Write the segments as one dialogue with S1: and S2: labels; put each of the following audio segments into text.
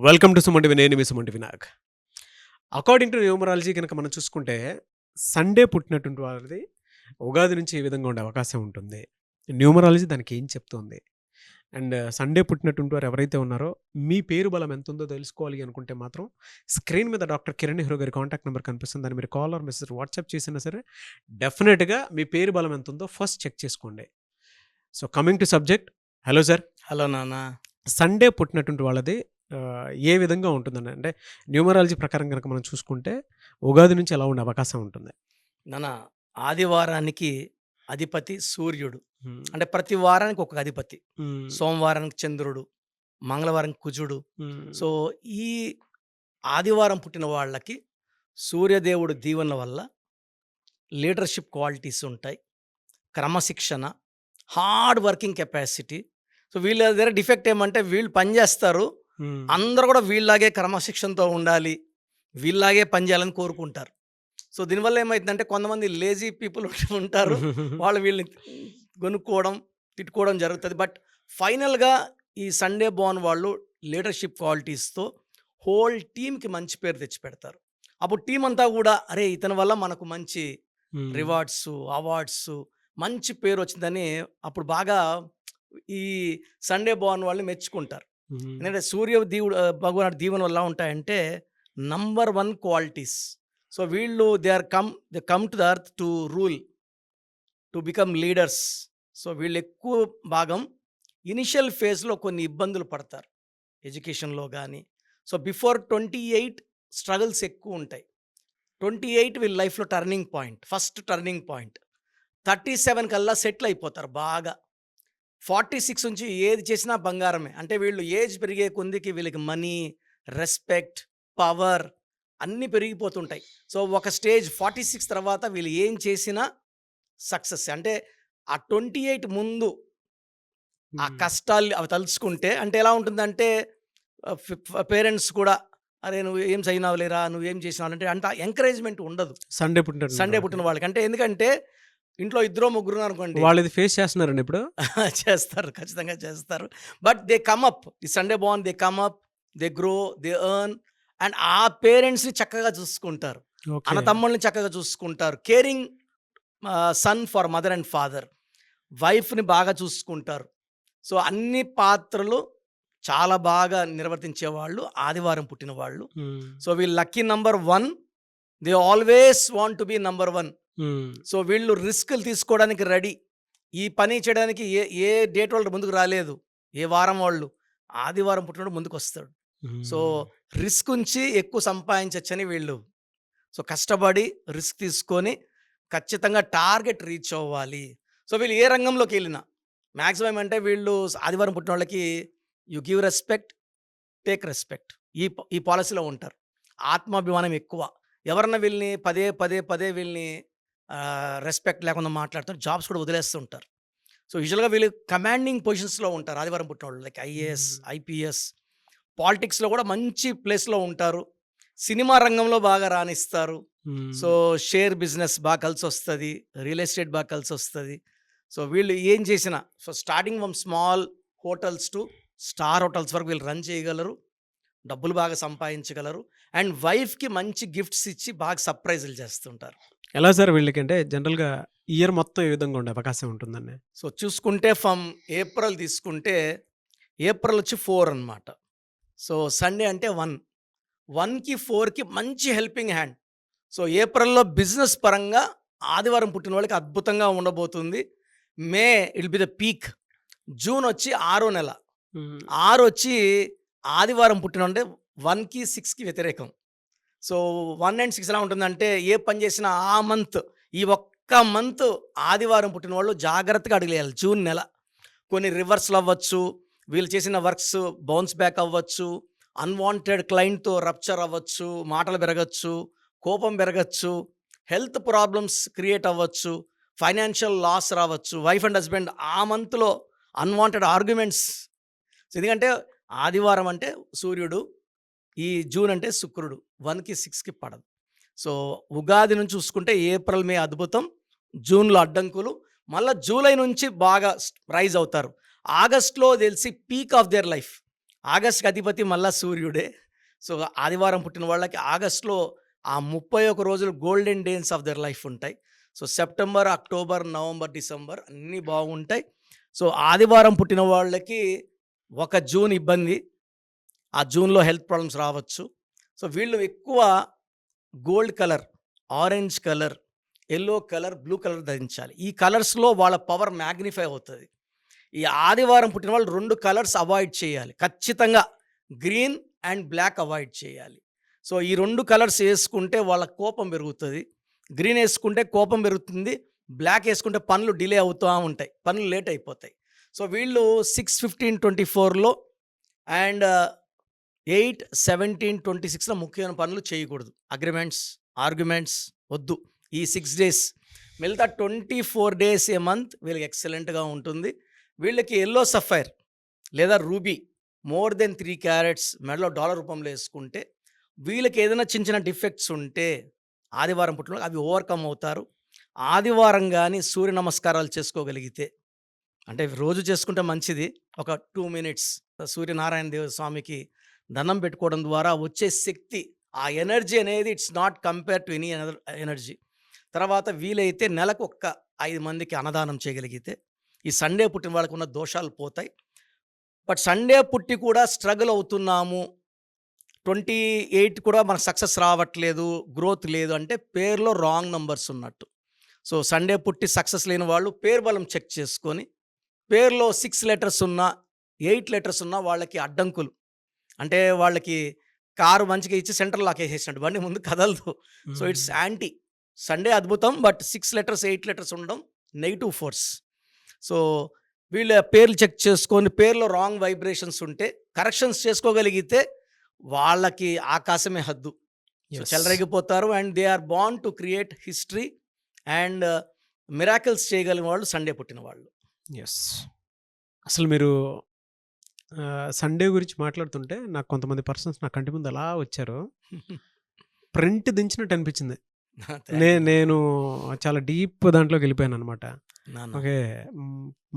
S1: Welcome to Suman TV. నేను మీ Suman TV Nag. According to numerology కనుక మనం చూసుకుంటే సండే పుట్టినటువంటి వారిది ఉగాది నుంచి ఏ విధంగా ఉండే అవకాశం ఉంటుంది. న్యూమరాలజీ దానికి ఏం చెప్తుంది. అండ్ సండే పుట్టినటువంటి వారు ఎవరైతే ఉన్నారో మీ పేరు బలం ఎంత ఉందో తెలుసుకోవాలి అనుకుంటే మాత్రం స్క్రీన్ మీద డాక్టర్ కిరణ్ నెహ్రూ గారి కాంటాక్ట్ నెంబర్ కనిపిస్తుంది. దాన్ని మీరు కాల్ ఆర్ మెసేజ్ వాట్సాప్ చేసినా సరే డెఫినెట్గా మీ పేరు బలం ఎంత ఉందో ఫస్ట్ చెక్ చేసుకోండి. So coming to subject. Hello sir.
S2: Hello నాన్న.
S1: సండే పుట్టినటువంటి వాళ్ళది ఏ విధంగా ఉంటుందండి? అంటే న్యూమరాలజీ ప్రకారం కనుక మనం చూసుకుంటే ఉగాది నుంచి ఎలా ఉండే అవకాశం ఉంటుంది?
S2: నాన్న, ఆదివారానికి అధిపతి సూర్యుడు.
S1: హ్మ్.
S2: అంటే ప్రతి వారానికి ఒక అధిపతి.
S1: హ్మ్.
S2: సోమవారానికి చంద్రుడు, మంగళవారం కుజుడు.
S1: హ్మ్.
S2: సో ఈ ఆదివారం పుట్టిన వాళ్ళకి సూర్యదేవుడు దీవెనల వల్ల లీడర్షిప్ క్వాలిటీస్ ఉంటాయి, క్రమశిక్షణ, హార్డ్ వర్కింగ్ కెపాసిటీ. సో వీళ్ళ దగ్గర డిఫెక్ట్ ఏమంటే వీళ్ళు పని చేస్తారు,
S1: హ్మ్.
S2: అందరూ కూడా వీళ్ళలాగే క్రమశిక్షణతో ఉండాలి, వీళ్ళలాగే పని చేయాలని కోరుకుంటారు. సో దీనివల్ల ఏమైందంటే కొంతమంది లేజీ పీపుల్ ఉంటారు, వాళ్ళు వీళ్ళని కొనుక్కోవడం, తిట్టుకోవడం జరుగుతుంది. బట్ ఫైనల్గా ఈ సండే బోర్న్ వాళ్ళు లీడర్షిప్ క్వాలిటీస్తో హోల్ టీమ్కి మంచి పేరు తెచ్చిపెడతారు. అప్పుడు టీం అంతా కూడా అరే ఇతని వల్ల మనకు మంచి
S1: హ్మ్.
S2: రివార్డ్స్, అవార్డ్స్, మంచి పేరు వచ్చిందని అప్పుడు బాగా ఈ సండే బోర్న్ వాళ్ళని మెచ్చుకుంటారు.
S1: హ్మ్.
S2: ఎందుకంటే సూర్య దేవుడు భగవానుడి దీవెనలు ఎలా ఉంటాయంటే నంబర్ 1 క్వాలిటీస్. సో వీళ్ళు they come to the earth to rule, to become leaders. So వీళ్ళు ఎక్కువ భాగం ఇనిషియల్ ఫేజ్లో కొన్ని ఇబ్బందులు పడతారు ఎడ్యుకేషన్లో కానీ. సో బిఫోర్ 28 స్ట్రగుల్స్ ఎక్కువ ఉంటాయి. 28 వీళ్ళ లైఫ్లో turning point, first turning point. 37 కల్లా సెటిల్ అయిపోతారు బాగా. 46 నుంచి ఏది చేసినా బంగారమే. అంటే వీళ్ళు ఏజ్ పెరిగే కొందికి వీళ్ళకి మనీ, రెస్పెక్ట్, పవర్ అన్నీ పెరిగిపోతుంటాయి. సో ఒక స్టేజ్ 46 తర్వాత వీళ్ళు ఏం చేసినా సక్సెస్. అంటే ఆ 28 ముందు ఆ కష్టాలు అవి తలుచుకుంటే అంటే ఎలా ఉంటుందంటే పేరెంట్స్ కూడా అరే నువ్వు ఏం చదివినావులేరా, నువ్వేం చేసినావు అంటే అంత ఎంకరేజ్మెంట్ ఉండదు
S1: సండే పుట్టినటువంటి
S2: సండే పుట్టిన వాళ్ళకి. అంటే ఎందుకంటే ఇంట్లో ఇద్దరు ముగ్గురు అనుకోండి,
S1: వాళ్ళు ఇది ఫేస్ చేస్తున్నారండి ఇప్పుడు.
S2: చేస్తారు, ఖచ్చితంగా చేస్తారు. But they come up, the Sunday born, they come up, they grow, they earn. And ఆ పేరెంట్స్ని చక్కగా చూసుకుంటారు, అన్న తమ్ముళ్ళని చక్కగా చూసుకుంటారు, caring son for mother and father, వైఫ్ని బాగా చూసుకుంటారు. సో అన్ని పాత్రలు చాలా బాగా నిర్వర్తించేవాళ్ళు ఆదివారం పుట్టిన వాళ్ళు. సో వీళ్ళు lucky number 1, they always want to be number 1. So వీళ్ళు రిస్క్లు తీసుకోవడానికి రెడీ. ఈ పని చేయడానికి ఏ డేట్ వాళ్ళు ముందుకు రాలేదు, ఏ వారం వాళ్ళు ఆదివారం పుట్టినప్పుడు ముందుకు వస్తాడు. సో రిస్క్ ఉంచి ఎక్కువ సంపాదించవచ్చని వీళ్ళు సో కష్టపడి రిస్క్ తీసుకొని ఖచ్చితంగా టార్గెట్ రీచ్ అవ్వాలి. సో వీళ్ళు ఏ రంగంలోకి వెళ్ళినా మ్యాక్సిమం అంటే వీళ్ళు ఆదివారం పుట్టిన వాళ్ళకి you give respect, take respect, ఈ పాలసీలో ఉంటారు. ఆత్మాభిమానం ఎక్కువ. ఎవరన్నా వీళ్ళని పదే పదే పదే వీళ్ళని రెస్పెక్ట్ లేకుండా మాట్లాడుతారు, జాబ్స్ కూడా వదిలేస్తుంటారు. సో యూజువల్గా వీళ్ళు కమాండింగ్ పొజిషన్స్లో ఉంటారు ఆదివారం పుట్టిన వాళ్ళు, లైక్ ఐఏఎస్, ఐపీఎస్. పాలిటిక్స్లో కూడా మంచి ప్లేస్లో ఉంటారు, సినిమా రంగంలో బాగా రాణిస్తారు. సో షేర్ బిజినెస్ బాగా కలిసి వస్తుంది, రియల్ ఎస్టేట్ బాగా కలిసి వస్తుంది. సో వీళ్ళు ఏం చేసినా so starting from small hotels to star hotels వరకు వీళ్ళు రన్ చేయగలరు, డబ్బులు బాగా సంపాదించగలరు. అండ్ వైఫ్కి మంచి గిఫ్ట్స్ ఇచ్చి బాగా సర్ప్రైజులు చేస్తుంటారు.
S1: ఎలా సార్ వీళ్ళకి అంటే జనరల్గా ఇయర్ మొత్తం ఏ విధంగా ఉండే అవకాశం ఉంటుందండి?
S2: సో చూసుకుంటే ఫ్రమ్ ఏప్రిల్ తీసుకుంటే ఏప్రిల్ వచ్చి 4 అనమాట. సో సండే అంటే 1కి 4కి మంచి హెల్పింగ్ హ్యాండ్. సో ఏప్రిల్లో బిజినెస్ పరంగా ఆదివారం పుట్టిన వాళ్ళకి అద్భుతంగా ఉండబోతుంది. May it be the peak. June వచ్చి 6వ నెల. 6 వచ్చి ఆదివారం పుట్టిన అంటే 1కి 6కి వ్యతిరేకం. సో 1 and 6 ఎలా ఉంటుందంటే ఏ పని చేసినా ఆ మంత్, ఈ ఒక్క మంత్ ఆదివారం పుట్టిన వాళ్ళు జాగ్రత్తగా అడిగేయాలి. జూన్ నెల కొన్ని రివర్సల్ అవ్వచ్చు, వీళ్ళు చేసిన వర్క్స్ బౌన్స్ బ్యాక్ అవ్వచ్చు, అన్వాంటెడ్ క్లయింట్తో రప్చర్ అవ్వచ్చు, మాటలు పెరగచ్చు, కోపం పెరగచ్చు, హెల్త్ ప్రాబ్లమ్స్ క్రియేట్ అవ్వచ్చు, ఫైనాన్షియల్ లాస్ రావచ్చు, వైఫ్ అండ్ హస్బెండ్ ఆ మంత్లో అన్వాంటెడ్ ఆర్గ్యుమెంట్స్. ఎందుకంటే ఆదివారం అంటే సూర్యుడు, ఈ జూన్ అంటే శుక్రుడు, 1కి 6కి పడదు. సో ఉగాది నుంచి చూసుకుంటే ఏప్రిల్ మే అద్భుతం, జూన్లో అడ్డంకులు, మళ్ళీ జూలై నుంచి బాగా రైజ్ అవుతారు. ఆగస్ట్లో తెలిసి పీక్ ఆఫ్ దేర్ లైఫ్. ఆగస్ట్‌కి అధిపతి మళ్ళా సూర్యుడే. సో, ఆదివారం పుట్టిన వాళ్ళకి ఆగస్ట్‌లో ఆ 31 రోజులు golden days of their life ఉంటాయి. So, September, October, November, December అన్నీ బాగుంటాయి. సో, ఆదివారం పుట్టిన వాళ్ళకి ఒక జూన్ ఇబ్బంది. ఆ జూన్‌లో హెల్త్ ప్రాబ్లమ్స్ రావచ్చు. సో, వీళ్ళు ఎక్కువ gold colour, orange colour, yellow colour, blue colour ధరించాలి. ఈ కలర్స్‌లో వాళ్ళ పవర్ మ్యాగ్నిఫై అవుతది. ఈ ఆదివారం పుట్టిన వాళ్ళు 2 కలర్స్ అవాయిడ్ చేయాలి. ఖచ్చితంగా గ్రీన్ అండ్ బ్లాక్ అవాయిడ్ చేయాలి. సో, ఈ 2 కలర్స్ యేసుకుంటే వాళ్ళ కోపం పెరుగుతది. గ్రీన్ యేసుకుంటే కోపం పెరుగుతుంది. బ్లాక్ యేసుకుంటే పనులు డిలే అవుతా ఉంటాయి. పనులు లేట్ అయిపోతాయి. సో, వీళ్ళు 6/15/24లో అండ్ 8/17/26లో ముఖ్యమైన పనులు చేయకూడదు. ఆర్గ్యుమెంట్స్ వద్దు. ఈ 6 డేస్. మిగతా 24 డేస్ ఏ మంత్ వీళ్ళకి ఎక్సలెంట్‌గా ఉంటుంది. వీళ్ళకి యెల్లో సఫైర్ లేదా రూబీ మోర్ దెన్ 3 క్యారెట్స్ మెడలో డాలర్ రూపంలో యేసుకుంటే వీళ్ళకి ఏదైనా చిన్న చిన్న డిఫెక్ట్స్ ఉంటే ఆదివారం పుట్టిన అవి ఓవర్‌కమ్ అవుతారు. ఆదివారం గాని సూర్య నమస్కారాలు చేసుకోగలిగితే అంటే రోజు చేసుకుంటే మంచిది. ఒక 2 మినిట్స్ సూర్యనారాయణ దేవ స్వామికి దండం పెట్టుకోవడం ద్వారా వచ్చే శక్తి, ఆ ఎనర్జీ అనేది it's not compare to any another energy. తర్వాత వీలైతే నెలకు 5 మందికి అన్నదానం చేయగలిగితే ఈ సండే పుట్టిన వాళ్ళకు ఉన్న దోషాలు పోతాయి. బట్ సండే పుట్టి కూడా స్ట్రగుల్ అవుతున్నాము. 28 కూడా మనకు సక్సెస్ రావట్లేదు, గ్రోత్ లేదు అంటే పేరులో రాంగ్ నంబర్స్ ఉన్నట్టు. సో, సండే పుట్టి సక్సెస్ లేని వాళ్ళు పేరు బలం చెక్ చేసుకొని పేరులో 6 లెటర్స్ ఉన్నా, 8 లెటర్స్ ఉన్నా వాళ్ళకి అడ్డంకులు. అంటే వాళ్ళకి కారు మంచిగా ఇచ్చి సెంటర్ లాక్ ఏసేసినట్టు బండి ముందు కదలదు. So, it's anti. సండే అద్భుతం. బట్ 6 లెటర్స్, 8 లెటర్స్ ఉండడం నెగెటివ్ ఫోర్స్. సో, వీళ్ళ పేర్లు చెక్ చేసుకొని పేరులో రాంగ్ వైబ్రేషన్స్ ఉంటే కరెక్షన్స్ చేసుకోగలిగితే వాళ్ళకి ఆకాశమే హద్దు. So,
S1: yes.
S2: చెలరేగిపోతారు and they are born to create history and miracles చేయగలిగిన వాళ్ళు సండే పుట్టిన వాళ్ళు.
S1: యెస్. అసలు మీరు సండే గురించి మాట్లాడుతుంటే నాకు కొంతమంది పర్సన్స్ నా కంటి ముందు అలా వచ్చారు. ప్రింట్ దించినట్టు అనిపించింది. నేను చాలా డీప్ దాంట్లోకి వెళ్ళిపోయాననమాట.
S2: నాన్న.
S1: ఓకే.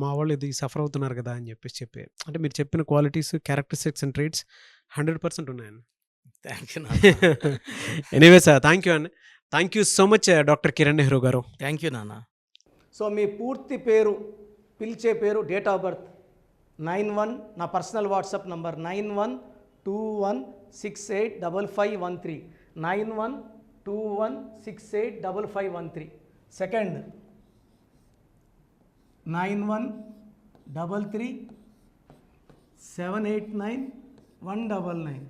S1: మా వాళ్ళు ఇది సఫర్ అవుతున్నారు కదా అని చెప్పి అంటే మీరు చెప్పిన క్వాలిటీస్, క్యారెక్టరిస్టిక్స్ అండ్ ట్రేట్స్ 100% ఉన్నాయండి.
S2: థ్యాంక్ యూ నాన్న.
S1: ఎనీవేస్ థ్యాంక్ యూ అండి. Thank you so much doctor Kiran Nehru గారు.
S2: థ్యాంక్ యూ నాన్న. సో, మీ పూర్తి పేరు, పిలిచే పేరు, డేట్ ఆఫ్ బర్త్ 91, నా పర్సనల్ వాట్సాప్ నంబర్ 9121685513 9121685513. సెకండ్ 9133789199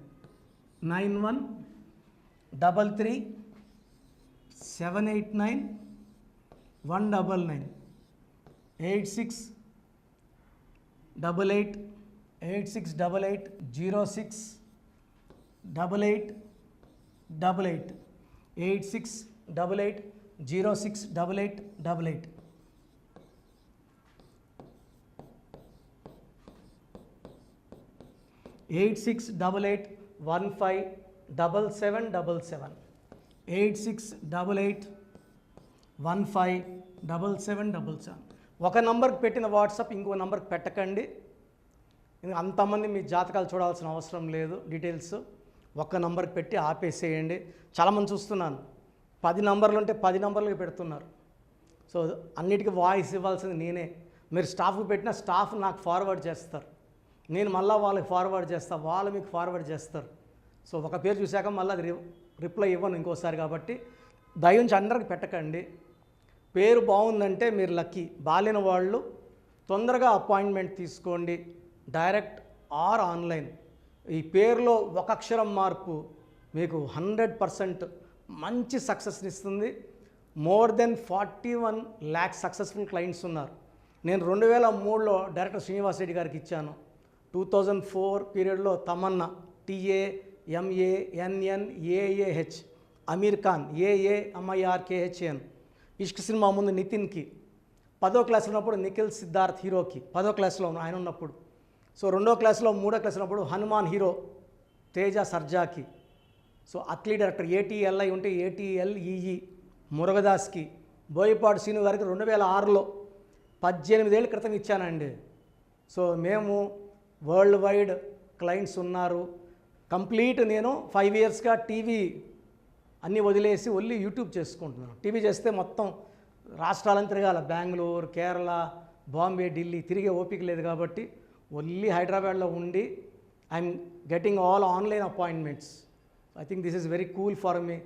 S2: 9133789199 868886880688 8688068888 8688157777 8688157777. ఒక నంబర్కి పెట్టిన వాట్సాప్ ఇంకో నంబర్కి పెట్టకండి. అంతమంది మీ జాతకాలు చూడాల్సిన అవసరం లేదు. డీటెయిల్స్ ఒక్క నంబర్కి పెట్టి ఆపేసేయండి. చాలామంది చూస్తున్నాను 10 నంబర్లు ఉంటే 10 నంబర్లకి పెడుతున్నారు. సో, అన్నిటికీ వాయిస్ ఇవ్వాల్సింది నేనే. మీరు స్టాఫ్కి పెట్టిన స్టాఫ్ నాకు ఫార్వర్డ్ చేస్తారు, నేను మళ్ళీ వాళ్ళకి ఫార్వర్డ్ చేస్తాను, వాళ్ళు మీకు ఫార్వర్డ్ చేస్తారు. సో, ఒక పేరు చూశాక మళ్ళీ అది రిప్లై ఇవ్వను ఇంకోసారి. కాబట్టి దయించి అందరికి పెట్టకండి. పేరు బాగుందంటే మీరు లక్కీ. బాలేని వాళ్ళు తొందరగా అపాయింట్మెంట్ తీసుకోండి, డైరెక్ట్ ఆర్ ఆన్లైన్. ఈ పేరులో ఒక అక్షరం మార్పు మీకు 100% మంచి సక్సెస్ని ఇస్తుంది. More than 41 lakh successful clients ఉన్నారు. నేను 2003లో డైరెక్టర్ శ్రీనివాస్ రెడ్డి గారికి ఇచ్చాను. 2004 పీరియడ్లో తమన్నా, TAMANNAAH, అమీర్ ఖాన్, AAMIRKHAN, ఇష్క్ సినిమా ముందు నితిన్కి, 10వ క్లాస్లో ఉన్నప్పుడు నిఖిల్ సిద్ధార్థ్ హీరోకి, 10వ క్లాస్లో ఆయన ఉన్నప్పుడు. సో, 2వ క్లాస్లో 3వ క్లాస్ ఉన్నప్పుడు హనుమాన్ హీరో తేజ సర్జాకి. సో, అట్లీ డైరెక్టర్ ATLI ఉంటే ATLEE మురుగదాస్కి, బోయపాడు శ్రీను గారికి 2006లో 18 ఏళ్ళ క్రితం ఇచ్చానండి. సో, మేము వరల్డ్ వైడ్ క్లయింట్స్ ఉన్నారు. కంప్లీట్ నేను 5 ఇయర్స్గా టీవీ అన్నీ వదిలేసి ఓన్లీ యూట్యూబ్ చేసుకుంటున్నాను. టీవీ చేస్తే మొత్తం రాష్ట్రాలను తిరగాల, బెంగళూరు, కేరళ, బాంబే, ఢిల్లీ తిరిగే ఓపిక లేదు కాబట్టి ఓన్లీ హైదరాబాద్లో ఉండి I'm getting all online appointments. I think this is very cool for me.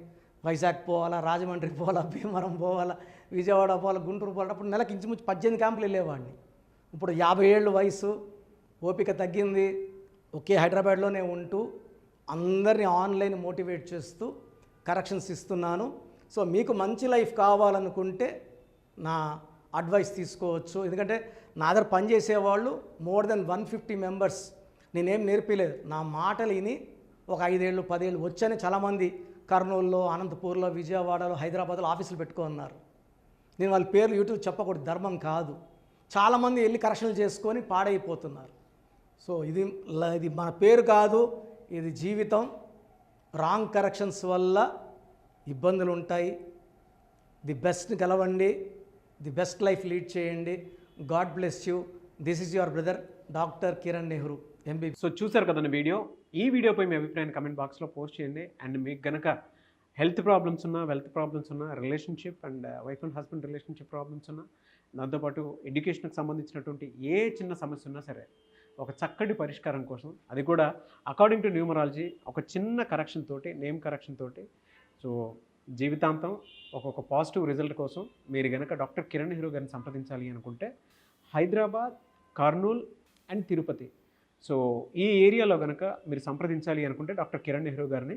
S2: Vizag పోవాలా, రాజమండ్రి పోవాలా, భీమవరం పోవాలా, విజయవాడ పోవాలా, గుంటూరు పోవాలా. అప్పుడు నెలకి ఇంచుమించు 18 క్యాంపులు వెళ్ళేవాడిని. ఇప్పుడు 50 ఏళ్ళు వయసు, ఓపిక తగ్గింది. ఒకే హైదరాబాద్లోనే ఉంటూ అందరినీ ఆన్లైన్ మోటివేట్ చేస్తూ కరెక్షన్స్ ఇస్తున్నాను. సో మీకు మంచి లైఫ్ కావాలనుకుంటే నా అడ్వైస్ తీసుకోవచ్చు. ఎందుకంటే నా దగ్గర పనిచేసేవాళ్ళు మోర్ దెన్ 150 మెంబర్స్. నేనేం నేర్పిలేదు, నా మాటలు విని ఒక 5 ఏళ్ళు 10 ఏళ్ళు వచ్చని చాలామంది కర్నూలులో, అనంతపూర్లో, విజయవాడలో, హైదరాబాద్లో ఆఫీసులు పెట్టుకున్నారు. నేను వాళ్ళ పేర్లు యూట్యూబ్ చెప్పకూడదు, ధర్మం కాదు. చాలామంది వెళ్ళి కరెక్షన్లు చేసుకొని పాడైపోతున్నారు. సో ఇది మన పేరు కాదు, ఇది జీవితం. రాంగ్ కరెక్షన్స్ వల్ల ఇబ్బందులు ఉంటాయి. ది బెస్ట్ని గెలవండి, ది బెస్ట్ లైఫ్ లీడ్ చేయండి. God bless you. This is your brother doctor Kiran Nehru, MB.
S1: So చూసారు కదండి వీడియో. ఈ వీడియోపై మీ అభిప్రాయాన్ని కమెంట్ బాక్స్లో పోస్ట్ చేయండి. అండ్ మీకు కనుక హెల్త్ ప్రాబ్లమ్స్ ఉన్నా, వెల్త్ ప్రాబ్లమ్స్ ఉన్నా, relationship and wife and husband relationship problems ఉన్నా, దాంతోపాటు ఎడ్యుకేషన్కి సంబంధించినటువంటి ఏ చిన్న సమస్య ఉన్నా సరే ఒక చక్కటి పరిష్కారం కోసం, అది కూడా అకార్డింగ్ టు న్యూమరాలజీ, ఒక చిన్న కరెక్షన్ తోటి, నేమ్ కరెక్షన్ తోటి, సో జీవితాంతం ఒక పాజిటివ్ రిజల్ట్ కోసం మీరు కనుక డాక్టర్ కిరణ్ నెహ్రూ గారిని సంప్రదించాలి అనుకుంటే హైదరాబాద్, కర్నూల్ అండ్ తిరుపతి, సో ఈ ఏరియాలో కనుక మీరు సంప్రదించాలి అనుకుంటే డాక్టర్ కిరణ్ నెహ్రూ గారిని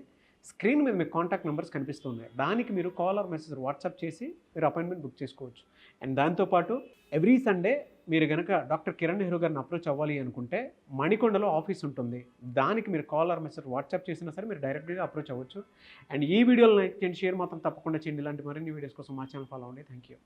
S1: స్క్రీన్ మీద మీకు కాంటాక్ట్ నెంబర్స్ కనిపిస్తున్నాయి. దానికి మీరు కాల్ ఆర్ మెసేజ్ వాట్సాప్ చేసి మీరు అపాయింట్మెంట్ బుక్ చేసుకోవచ్చు. అండ్ దాంతోపాటు ఎవ్రీ సండే మీరు కనుక డాక్టర్ కిరణ్ నెహ్రూ గారిని అప్రోచ్ అవ్వాలి అనుకుంటే మణికొండలో ఆఫీస్ ఉంటుంది. దానికి మీరు కాల్ ఆర్ మెసేజ్ వాట్సాప్ చేసినా సరే మీరు డైరెక్ట్గా అప్రోచ్ అవ్వచ్చు. అండ్ ఈ వీడియోలో లైక్ చేయండి, షేర్ మాత్రం తప్పకుండా చేయండి. ఇలాంటి మరిన్ని వీడియోస్ కోసం మా ఛానల్ ఫాలో అవ్వండి. Thank you.